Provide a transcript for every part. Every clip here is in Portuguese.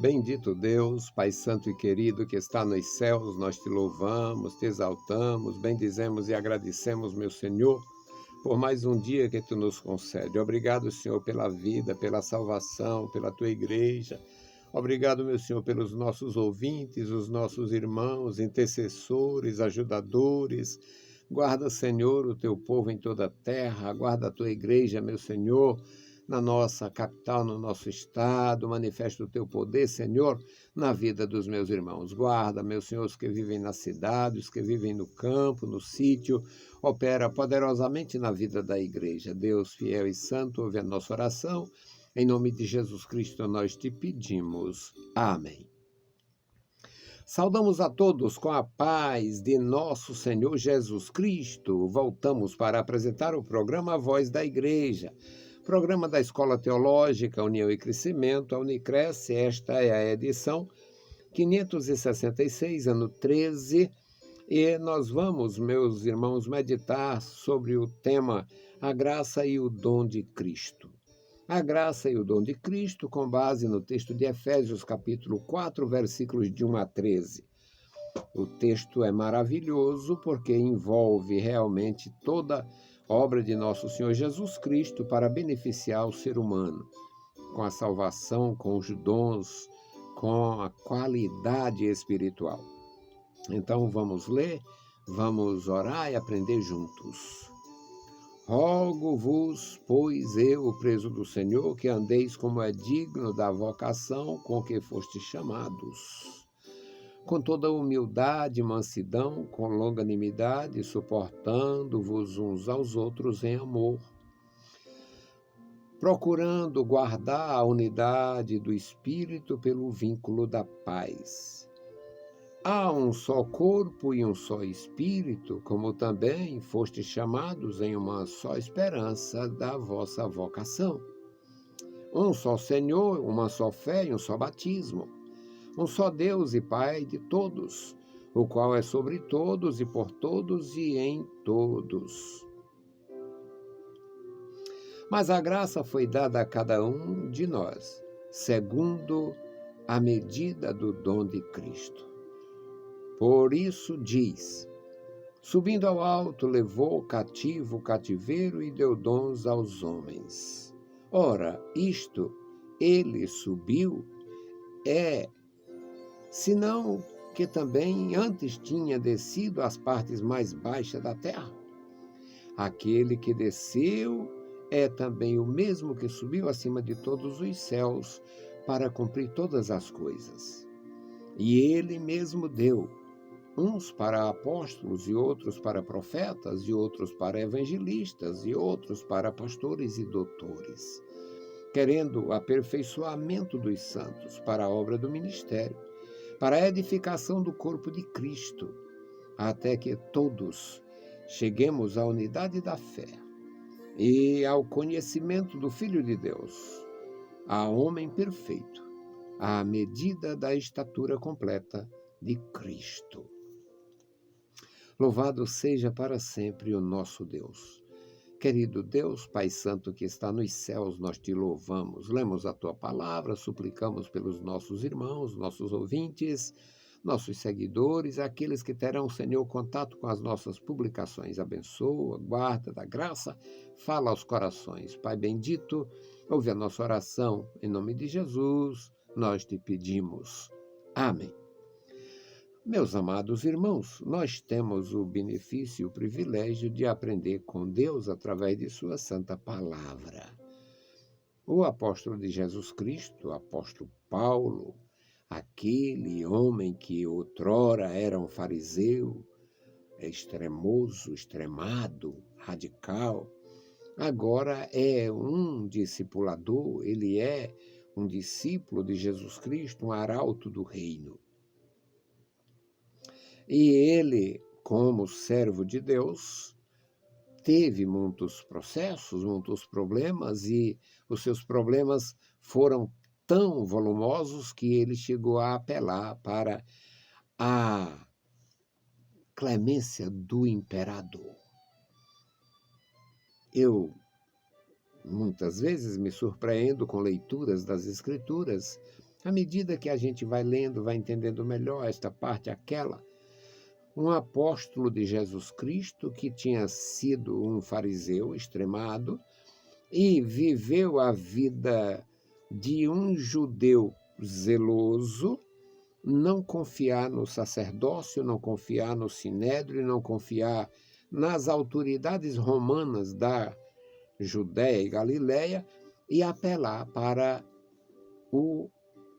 Bendito Deus, Pai Santo e querido que está nos céus, nós te louvamos, te exaltamos, bendizemos e agradecemos, meu Senhor, por mais um dia que tu nos concede. Obrigado, Senhor, pela vida, pela salvação, pela tua igreja. Obrigado, meu Senhor, pelos nossos ouvintes, os nossos irmãos, intercessores, ajudadores. Guarda, Senhor, o teu povo em toda a terra, guarda a tua igreja, meu Senhor, na nossa capital, no nosso estado, manifesta o teu poder, Senhor, na vida dos meus irmãos. Guarda, meus senhores que vivem na cidade, os que vivem no campo, no sítio, opera poderosamente na vida da igreja. Deus fiel e santo, ouve a nossa oração. Em nome de Jesus Cristo nós te pedimos. Amém. Saudamos a todos com a paz de nosso Senhor Jesus Cristo. Voltamos para apresentar o programa Voz da Igreja, programa da Escola Teológica União e Crescimento, a Unicresce. Esta é a edição 566, ano 13, e nós vamos, meus irmãos, meditar sobre o tema A Graça e o Dom de Cristo. A graça e o dom de Cristo, com base no texto de Efésios, capítulo 4, versículos de 1 a 13. O texto é maravilhoso porque envolve realmente toda a obra de nosso Senhor Jesus Cristo para beneficiar o ser humano, com a salvação, com os dons, com a qualidade espiritual. Então vamos ler, vamos orar e aprender juntos. Rogo-vos, pois eu, o preso do Senhor, que andeis como é digno da vocação com que fostes chamados, com toda humildade e mansidão, com longanimidade, suportando-vos uns aos outros em amor, procurando guardar a unidade do Espírito pelo vínculo da paz. Há um só corpo e um só Espírito, como também fostes chamados em uma só esperança da vossa vocação. Um só Senhor, uma só fé e um só batismo. Um só Deus e Pai de todos, o qual é sobre todos e por todos e em todos. Mas a graça foi dada a cada um de nós, segundo a medida do dom de Cristo. Por isso diz: subindo ao alto, levou cativo o cativeiro e deu dons aos homens. Ora, isto, ele subiu, senão que também antes tinha descido às partes mais baixas da terra. Aquele que desceu é também o mesmo que subiu acima de todos os céus para cumprir todas as coisas. E ele mesmo deu uns para apóstolos, e outros para profetas, e outros para evangelistas, e outros para pastores e doutores, querendo o aperfeiçoamento dos santos para a obra do ministério, para a edificação do corpo de Cristo, até que todos cheguemos à unidade da fé e ao conhecimento do Filho de Deus, a homem perfeito, à medida da estatura completa de Cristo. Louvado seja para sempre o nosso Deus. Querido Deus, Pai Santo que está nos céus, nós te louvamos. Lemos a tua palavra, suplicamos pelos nossos irmãos, nossos ouvintes, nossos seguidores, aqueles que terão, Senhor, contato com as nossas publicações. Abençoa, guarda, dá graça, fala aos corações. Pai bendito, ouve a nossa oração. Em nome de Jesus, nós te pedimos. Amém. Meus amados irmãos, nós temos o benefício e o privilégio de aprender com Deus através de sua santa palavra. O apóstolo de Jesus Cristo, o apóstolo Paulo, aquele homem que outrora era um fariseu, extremoso, extremado, radical, agora é um discipulador, ele é um discípulo de Jesus Cristo, um arauto do reino. E ele, como servo de Deus, teve muitos processos, muitos problemas, e os seus problemas foram tão volumosos que ele chegou a apelar para a clemência do imperador. Eu, muitas vezes, me surpreendo com leituras das Escrituras À medida que a gente vai lendo, vai entendendo melhor esta parte, aquela, um apóstolo de Jesus Cristo que tinha sido um fariseu extremado e viveu a vida de um judeu zeloso, não confiar no sacerdócio, não confiar no sinédrio, não confiar nas autoridades romanas da Judéia e Galiléia e apelar para o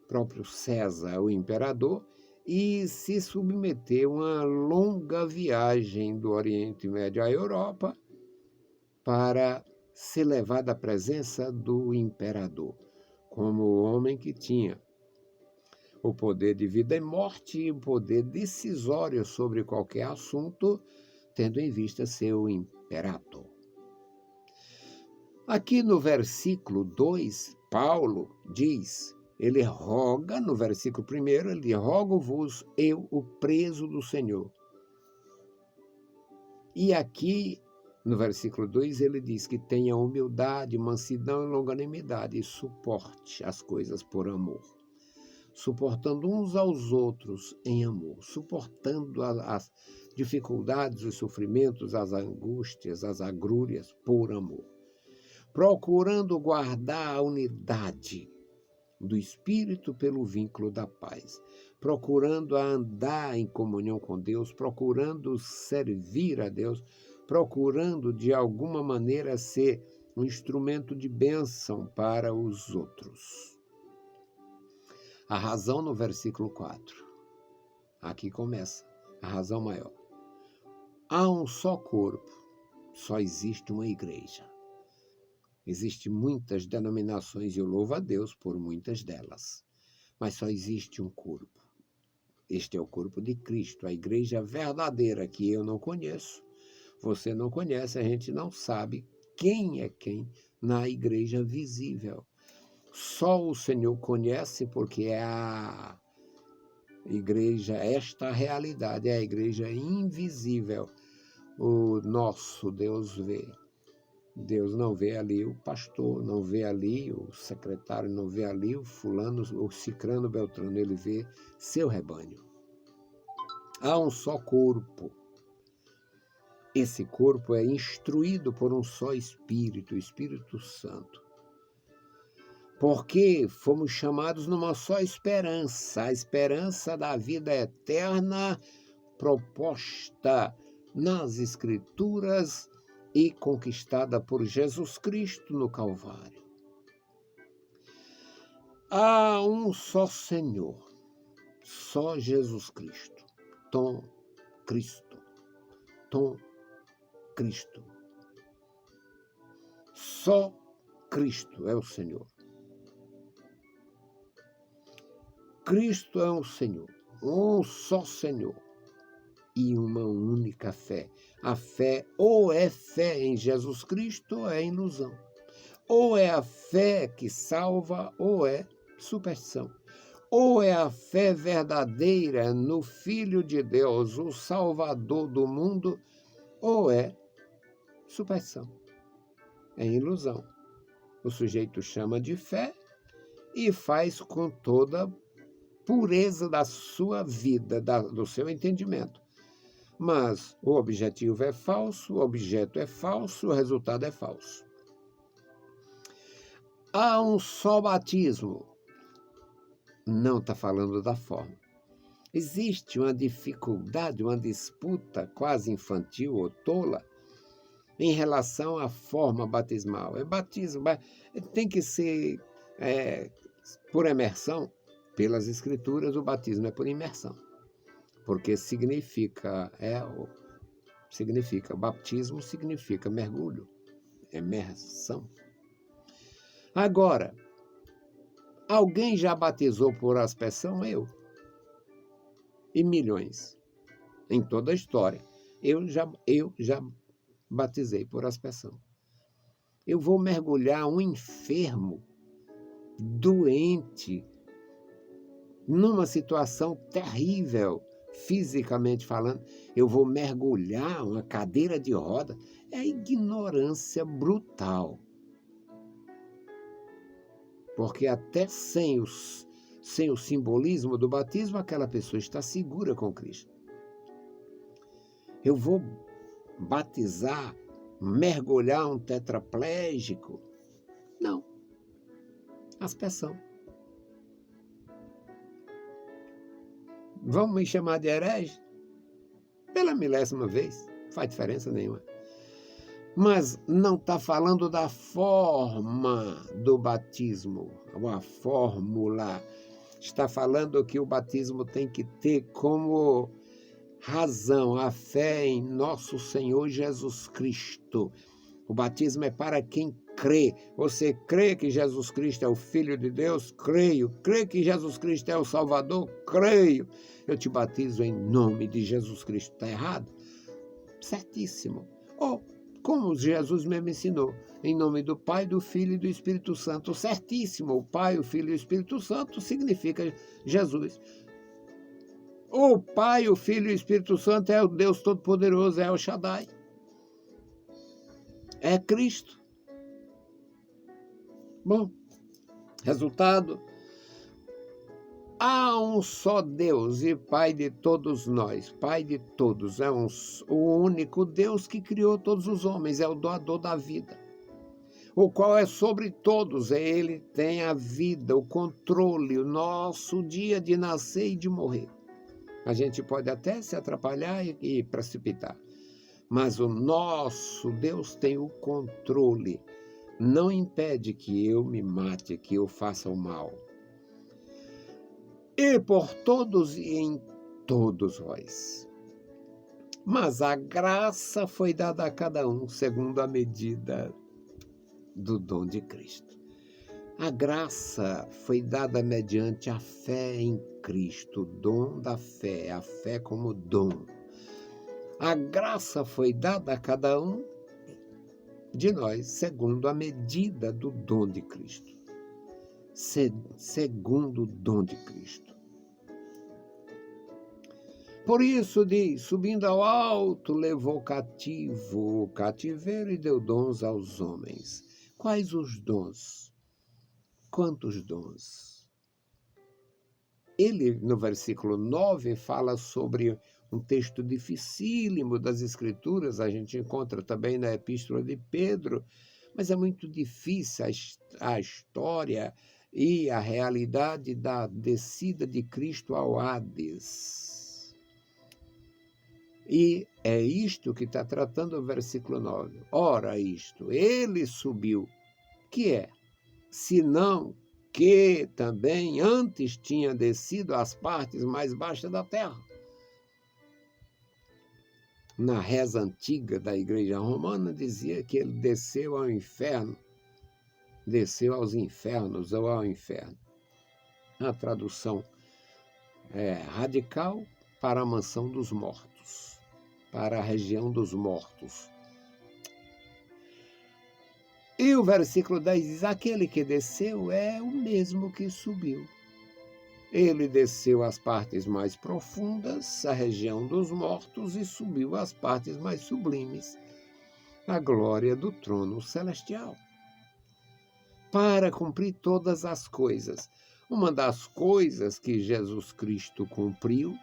próprio César, o imperador, e se submeter a uma longa viagem do Oriente Médio à Europa para ser levado à presença do imperador, como o homem que tinha o poder de vida e morte e o poder decisório sobre qualquer assunto, tendo em vista ser o imperador. Aqui no versículo 2, Paulo diz, ele roga, no versículo 1, ele rogo-vos, eu, o preso do Senhor. E aqui, no versículo 2, ele diz que tenha humildade, mansidão e longanimidade e suporte as coisas por amor. Suportando uns aos outros em amor, suportando as dificuldades, os sofrimentos, as angústias, as agrúrias por amor. Procurando guardar a unidade do Espírito pelo vínculo da paz, procurando andar em comunhão com Deus, procurando servir a Deus, procurando de alguma maneira ser um instrumento de bênção para os outros. A razão no versículo 4. Aqui começa a razão maior. Há um só corpo, só existe uma igreja. Existem muitas denominações e eu louvo a Deus por muitas delas, mas só existe um corpo. Este é o corpo de Cristo, a igreja verdadeira que eu não conheço, você não conhece, a gente não sabe quem é quem na igreja visível. Só o Senhor conhece porque é a igreja, esta realidade, é a igreja invisível. O nosso Deus vê. Deus não vê ali o pastor, não vê ali o secretário, não vê ali o fulano, o cicrano, beltrano, ele vê seu rebanho. Há um só corpo. Esse corpo é instruído por um só Espírito, o Espírito Santo. Porque fomos chamados numa só esperança, a esperança da vida eterna proposta nas Escrituras e conquistada por Jesus Cristo no Calvário. Há um só Senhor, só Jesus Cristo, Tom Cristo, Tom Cristo. Só Cristo é o Senhor. Cristo é o Senhor, um só Senhor e uma única fé. A fé ou é fé em Jesus Cristo ou é ilusão. Ou é a fé que salva ou é superstição. Ou é a fé verdadeira no Filho de Deus, o Salvador do mundo, ou é superstição. É ilusão. O sujeito chama de fé e faz com toda pureza da sua vida, do seu entendimento. Mas o objetivo é falso, o objeto é falso, o resultado é falso. Há um só batismo. Não está falando da forma. Existe uma dificuldade, uma disputa quase infantil ou tola em relação à forma batismal. É batismo, tem que ser por imersão. Pelas Escrituras, o batismo é por imersão, porque batismo significa mergulho, imersão. Agora, alguém já batizou por aspersão? Eu. E milhões. Em toda a história. Eu já batizei por aspersão. Eu vou mergulhar um enfermo, doente, numa situação terrível, fisicamente falando, eu vou mergulhar uma cadeira de roda, é ignorância brutal. Porque até sem sem o simbolismo do batismo, aquela pessoa está segura com Cristo. Eu vou batizar, mergulhar um tetraplégico? Não. Aspersão. Vão me chamar de herege? Pela milésima vez. Não faz diferença nenhuma. Mas não está falando da forma do batismo, a fórmula. Está falando que o batismo tem que ter como razão a fé em nosso Senhor Jesus Cristo. O batismo é para quem crê. Você crê que Jesus Cristo é o Filho de Deus? Creio. Crê que Jesus Cristo é o Salvador? Creio. Eu te batizo em nome de Jesus Cristo. Está errado? Certíssimo. Ou, como Jesus mesmo ensinou, em nome do Pai, do Filho e do Espírito Santo. Certíssimo. O Pai, o Filho e o Espírito Santo significa Jesus. O Pai, o Filho e o Espírito Santo é o Deus Todo-Poderoso, é o Shaddai. É Cristo. Bom, resultado, há um só Deus e Pai de todos nós, Pai de todos, o único Deus que criou todos os homens, é o doador da vida, o qual é sobre todos, ele tem a vida, o controle, o nosso dia de nascer e de morrer. A gente pode até se atrapalhar e precipitar, mas o nosso Deus tem o controle. Não impede que eu me mate, que eu faça o mal. E por todos e em todos vós. Mas a graça foi dada a cada um segundo a medida do dom de Cristo. A graça foi dada mediante a fé em Cristo, o dom da fé, a fé como dom. A graça foi dada a cada um de nós, segundo a medida do dom de Cristo. Segundo o dom de Cristo. Por isso diz, subindo ao alto, levou cativo o cativeiro e deu dons aos homens. Quais os dons? Quantos dons? Ele, no versículo 9, fala sobre um texto dificílimo das Escrituras, a gente encontra também na Epístola de Pedro, mas é muito difícil a história e a realidade da descida de Cristo ao Hades. E é isto que está tratando o versículo 9. Ora, isto, ele subiu, que é, senão que também antes tinha descido às partes mais baixas da terra. Na reza antiga da Igreja Romana dizia que ele desceu ao inferno, desceu aos infernos ou ao inferno. A tradução é radical para a mansão dos mortos, para a região dos mortos. E o versículo 10 diz, aquele que desceu é o mesmo que subiu. Ele desceu às partes mais profundas, a região dos mortos, e subiu às partes mais sublimes, a glória do trono celestial, para cumprir todas as coisas. Uma das coisas que Jesus Cristo cumpriu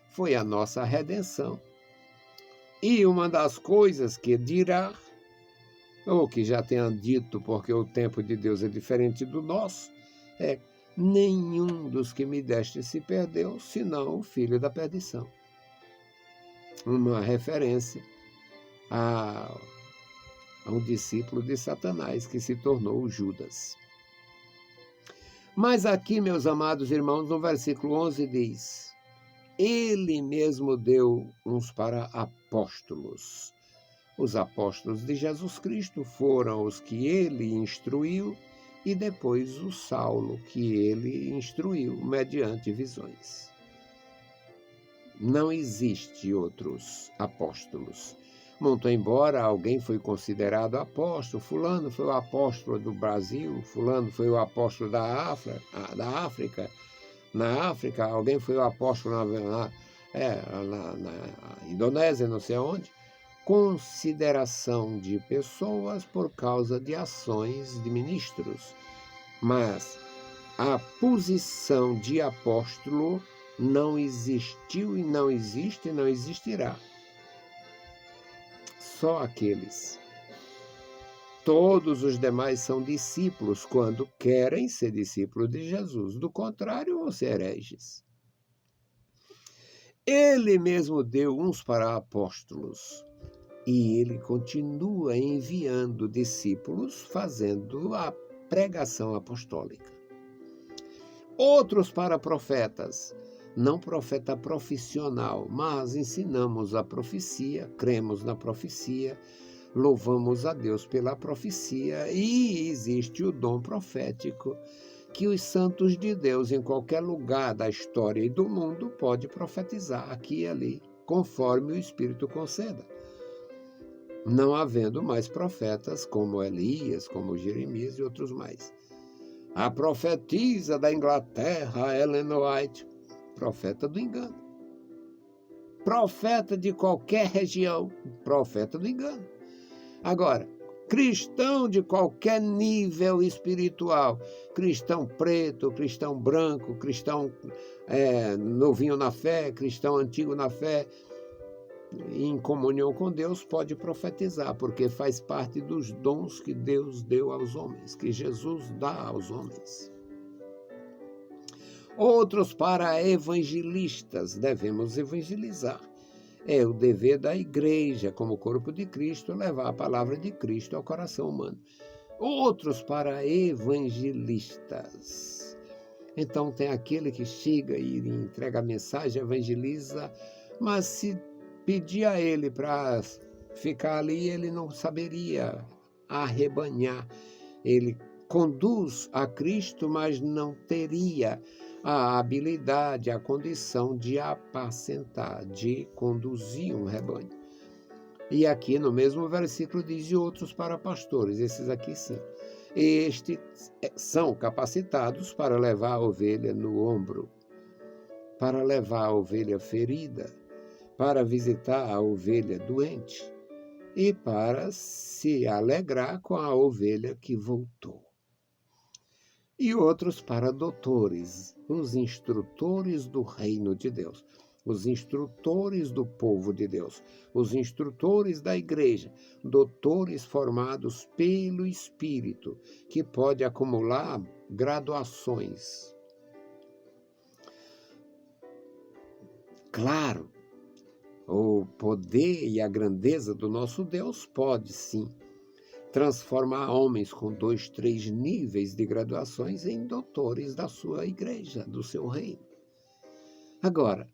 foi a nossa redenção. E uma das coisas que dirá, ou que já tenha dito, porque o tempo de Deus é diferente do nosso, é: nenhum dos que me deste se perdeu, senão o filho da perdição. Uma referência a um discípulo de Satanás que se tornou Judas. Mas aqui, meus amados irmãos, no versículo 11 diz, ele mesmo deu uns para apóstolos. Os apóstolos de Jesus Cristo foram os que ele instruiu e depois o Saulo, que ele instruiu mediante visões. Não existe outros apóstolos. Muito embora alguém foi considerado apóstolo, fulano foi o apóstolo do Brasil, fulano foi o apóstolo da África. Na África, alguém foi o apóstolo na Indonésia, não sei onde. Consideração de pessoas por causa de ações de ministros. Mas a posição de apóstolo não existiu e não existe e não existirá. Só aqueles. Todos os demais são discípulos quando querem ser discípulos de Jesus. Do contrário, vão ser hereges. Ele mesmo deu uns para apóstolos e ele continua enviando discípulos, fazendo a pregação apostólica. Outros para profetas, não profeta profissional, mas ensinamos a profecia, cremos na profecia, louvamos a Deus pela profecia e existe o dom profético que os santos de Deus em qualquer lugar da história e do mundo pode profetizar aqui e ali, conforme o Espírito conceda. Não havendo mais profetas como Elias, como Jeremias e outros mais. A profetisa da Inglaterra, Ellen White, profeta do engano. Profeta de qualquer região, profeta do engano. Agora, cristão de qualquer nível espiritual, cristão preto, cristão branco, cristão novinho na fé, cristão antigo na fé, em comunhão com Deus, pode profetizar, porque faz parte dos dons que Deus deu aos homens, que Jesus dá aos homens. Outros para evangelistas, devemos evangelizar. É o dever da igreja, como corpo de Cristo, levar a palavra de Cristo ao coração humano. Outros para evangelistas. Então tem aquele que chega e entrega a mensagem, evangeliza, mas se pedir a ele para ficar ali, ele não saberia arrebanhar. Ele conduz a Cristo, mas não teria a habilidade, a condição de apacentar, de conduzir um rebanho. E aqui no mesmo versículo diz: e outros para pastores, esses aqui sim. Estes são capacitados para levar a ovelha no ombro, para levar a ovelha ferida, para visitar a ovelha doente e para se alegrar com a ovelha que voltou. E outros para doutores, os instrutores do reino de Deus, os instrutores do povo de Deus, os instrutores da igreja, doutores formados pelo Espírito, que pode acumular graduações. Claro, o poder e a grandeza do nosso Deus pode, sim, transformar homens com 2, 3 níveis de graduações em doutores da sua igreja, do seu reino. Agora,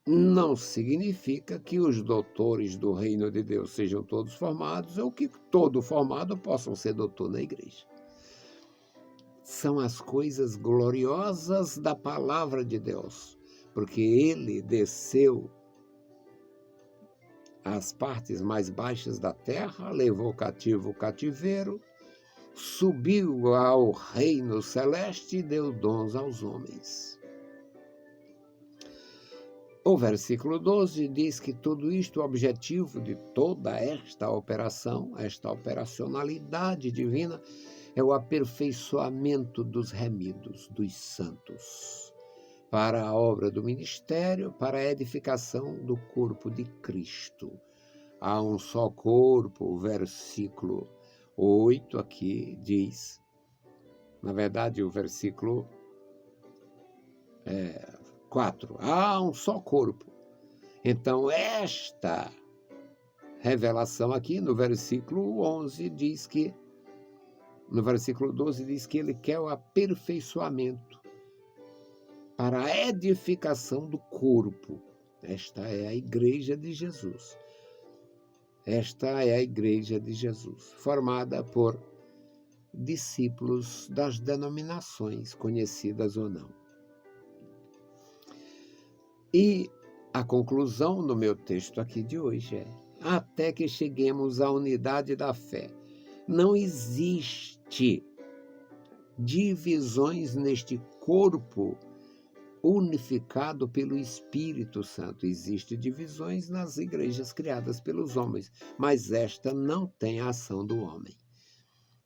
não significa que os doutores do reino de Deus sejam todos formados ou que todo formado possam ser doutor na igreja. São as coisas gloriosas da palavra de Deus, porque ele desceu às partes mais baixas da terra, levou cativo o cativeiro, subiu ao reino celeste e deu dons aos homens. O versículo 12 diz que tudo isto, o objetivo de toda esta operação, esta operacionalidade divina, é o aperfeiçoamento dos remidos, dos santos, para a obra do ministério, para a edificação do corpo de Cristo. Há um só corpo, o versículo 8 aqui diz, na verdade o versículo 4, há um só corpo. Então esta revelação aqui no versículo 11 diz que, no versículo 12 diz que ele quer o aperfeiçoamento para a edificação do corpo. Esta é a igreja de Jesus. Esta é a igreja de Jesus, formada por discípulos das denominações, conhecidas ou não. E a conclusão no meu texto aqui de hoje é: até que cheguemos à unidade da fé, não existe divisões neste corpo unificado pelo Espírito Santo. Existem divisões nas igrejas criadas pelos homens, mas esta não tem a ação do homem.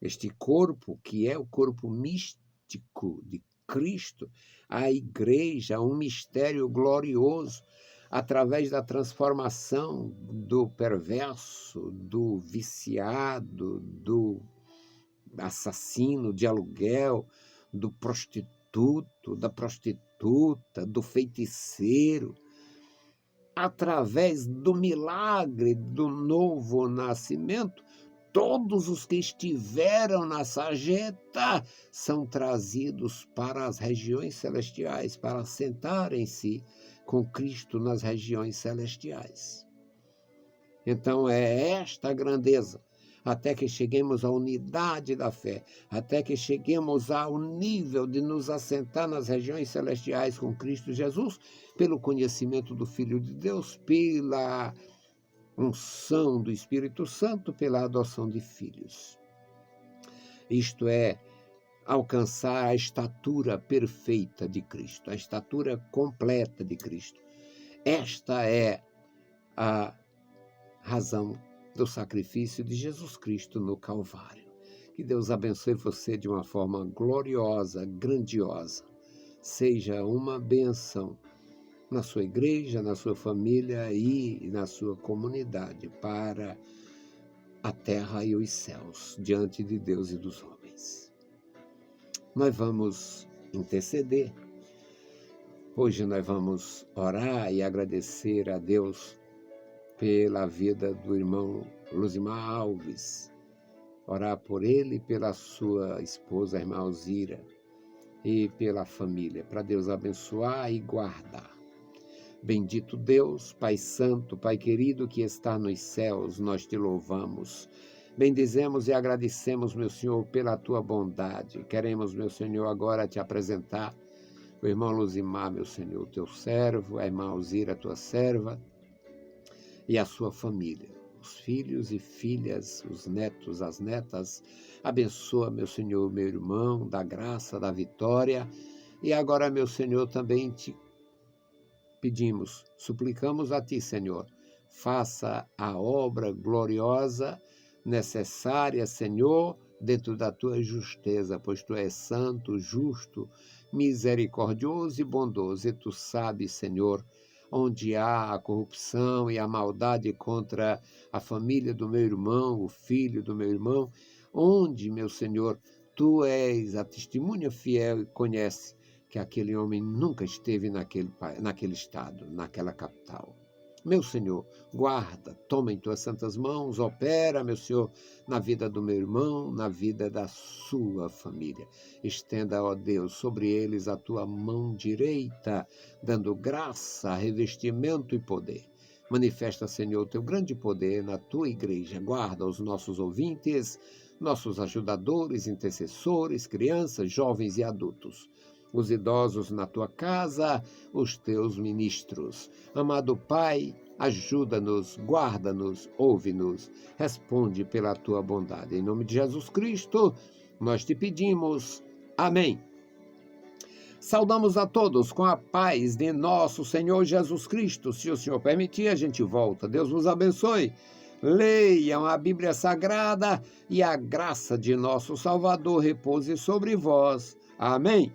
Este corpo, que é o corpo místico místico de Cristo, a igreja, um mistério glorioso, através da transformação do perverso, do viciado, do assassino de aluguel, do prostituto, da prostituta, do feiticeiro, através do milagre do novo nascimento, todos os que estiveram na sarjeta são trazidos para as regiões celestiais, para sentarem-se com Cristo nas regiões celestiais. Então é esta a grandeza, até que cheguemos à unidade da fé, até que cheguemos ao nível de nos assentar nas regiões celestiais com Cristo Jesus, pelo conhecimento do Filho de Deus, pela unção do Espírito Santo, pela adoção de filhos. Isto é, alcançar a estatura perfeita de Cristo, a estatura completa de Cristo. Esta é a razão do sacrifício de Jesus Cristo no Calvário. Que Deus abençoe você de uma forma gloriosa, grandiosa. Seja uma bênção na sua igreja, na sua família e na sua comunidade, para a terra e os céus, diante de Deus e dos homens. Nós vamos interceder. Hoje nós vamos orar e agradecer a Deus pela vida do irmão Luzimar Alves. Orar por ele e pela sua esposa, a irmã Alzira, e pela família, para Deus abençoar e guardar. Bendito Deus, Pai Santo, Pai querido que está nos céus, nós te louvamos. Bendizemos e agradecemos, meu Senhor, pela tua bondade. Queremos, meu Senhor, agora te apresentar o irmão Luzimar, meu Senhor, teu servo, a irmã Alzira, tua serva, e a sua família, os filhos e filhas, os netos, as netas. Abençoa, meu Senhor, meu irmão, da graça, da vitória. E agora, meu Senhor, também te pedimos, suplicamos a ti, Senhor, faça a obra gloriosa, necessária, Senhor, dentro da tua justeza, pois tu és santo, justo, misericordioso e bondoso, e tu sabes, Senhor, onde há a corrupção e a maldade contra a família do meu irmão, o filho do meu irmão, onde, meu Senhor, tu és a testemunha fiel e conhece que aquele homem nunca esteve naquele estado, naquela capital. Meu Senhor, guarda, toma em tuas santas mãos, opera, meu Senhor, na vida do meu irmão, na vida da sua família. Estenda, ó Deus, sobre eles a tua mão direita, dando graça, revestimento e poder. Manifesta, Senhor, o teu grande poder na tua igreja. Guarda os nossos ouvintes, nossos ajudadores, intercessores, crianças, jovens e adultos. Os idosos na tua casa, os teus ministros. Amado Pai, ajuda-nos, guarda-nos, ouve-nos, responde pela tua bondade. Em nome de Jesus Cristo, nós te pedimos. Amém. Saudamos a todos com a paz de nosso Senhor Jesus Cristo. Se o Senhor permitir, a gente volta. Deus vos abençoe. Leiam a Bíblia Sagrada e a graça de nosso Salvador repouse sobre vós. Amém.